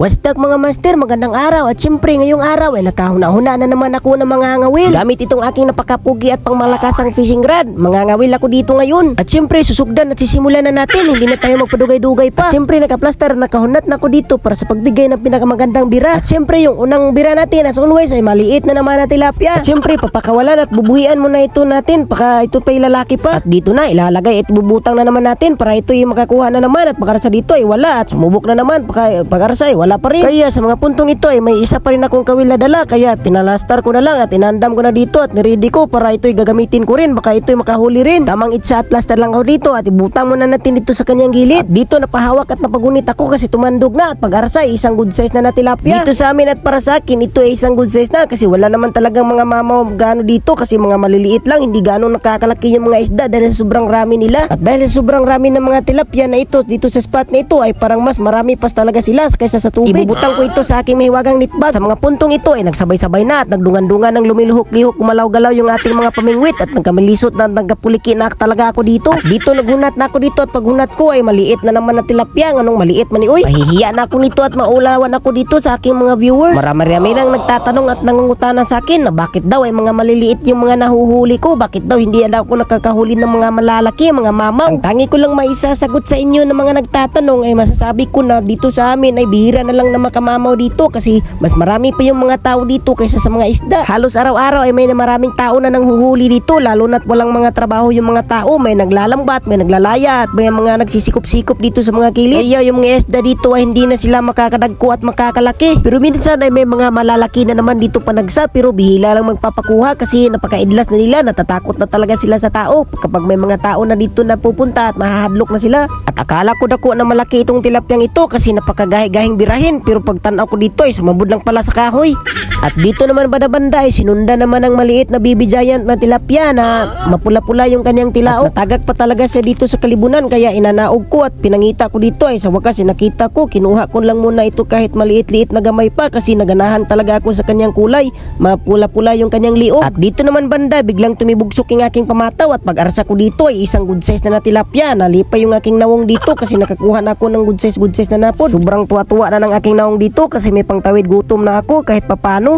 What's up mga master, magandang araw. At syempre ngayong araw ay nakahuna-huna na naman ako ng mga ngawil gamit itong aking napakapugi at pangmalakasang fishing rod. Mga ngawil ako dito ngayon. At syempre susugdan at sisimulan na natin, hindi na tayo magpadugay-dugay pa. At syempre nakaplaster, nakahunat na ako dito para sa pagbigay ng pinakamagandang bira. At syempre yung unang bira natin as always ay maliit na naman na tilapia. At syempre papakawalan at bubuhian muna ito natin baka ito pa ilalaki pa. At dito na ilalagay at bubutang na naman natin para ito yung makakuha na naman. At pagkarasa dito ay wala, at sumubok na naman pagkarasa ay wala pa rin. Kaya sa mga puntong ito ay may isa pa rin akong kawil na dala, kaya pinalastar ko na lang at inandam ko na dito at niready ko para ito'y gagamitin ko rin, baka ito'y makahuli rin. Tamang itsa at plaster lang ako dito at ibutang muna natin dito sa kanyang gilid. At dito napahawak at napagunit ako kasi tumandog na, at pag-arsa ay isang good size na tilapia. Dito sa amin at para sa akin ito ay isang good size na kasi wala naman talagang mga mamaw gano dito kasi mga maliliit lang, hindi gano nakakalaki yung mga isda dahil sa sobrang rami nila. At dahil sa sobrang rami ng mga tilapia na ito dito sa spot na ito ay parang mas marami pas talaga sila kaysa sa tubig. Ibubutang ko ito sa aking mahiwagang nitbag. Sa mga puntong ito ay nagsabay-sabay na at nagdungan-dungan ng lumilihok-lihok, kumalaw-galaw yung ating mga pamingwit at nagkamilisot na nagkapuliki na talaga ako dito. At dito naghunat na ako dito at paghunat ko ay maliit na naman na tilapia. Anong maliit man ni uy? Pahihiya na ako nito at maulawan ako dito sa aking mga viewers. Marami-rami nang nagtatanong at nangungutana sa akin na bakit daw ay mga maliliit yung mga nahuhuli ko, bakit daw hindi ako nakakahuli ng mga malalaki, mga mamaw. Ang tangi ko lang maisasagot sa inyo ng mga nagtatanong ay masasabi ko na dito sa amin ay bihira na lang na makamamaw dito kasi mas marami pa yung mga tao dito kaysa sa mga isda. Halos araw-araw ay may maraming tao na nanghuhuli dito, lalo na't walang mga trabaho yung mga tao. May naglalambat, may naglalaya at may mga nagsisikop-sikop dito sa mga kilid. Kaya yung mga isda dito ay hindi na sila makakadagko at makakalaki. Pero minsan ay may mga malalaki na naman dito panagsa, pero bihila lang magpapakuha kasi napakaidlas na nila, natatakot na talaga sila sa tao kapag may mga tao na dito na pupunta at mahahadlok na sila. At akala ko dako na malaki itong tilapyang ito kasi napakagahi-gahing birahin, pero pag tanaw ko dito ay sumabod lang pala sa kahoy. At dito naman banda-banda ay sinunda naman ng maliit na baby giant na tilapia na mapula-pula yung kanyang tilaok. Natagak pa talaga siya dito sa kalibunan, kaya inanaog ko at pinangita ko dito ay sa wakas nakita ko, kinuha ko lang muna ito kahit maliit-liit na gamay pa kasi naganahan talaga ako sa kanyang kulay, mapula-pula yung kanyang liog. At dito naman banda biglang tumibugsok yung aking pamataw at pag-arsa ko dito ay isang good size na tilapia. Nalipay yung aking nawong dito kasi nakakuha na ako ng good size na napod. Sobrang tuwa-tuwa na ng aking nawong dito kasi may pangtawid gutom na ako kahit papano.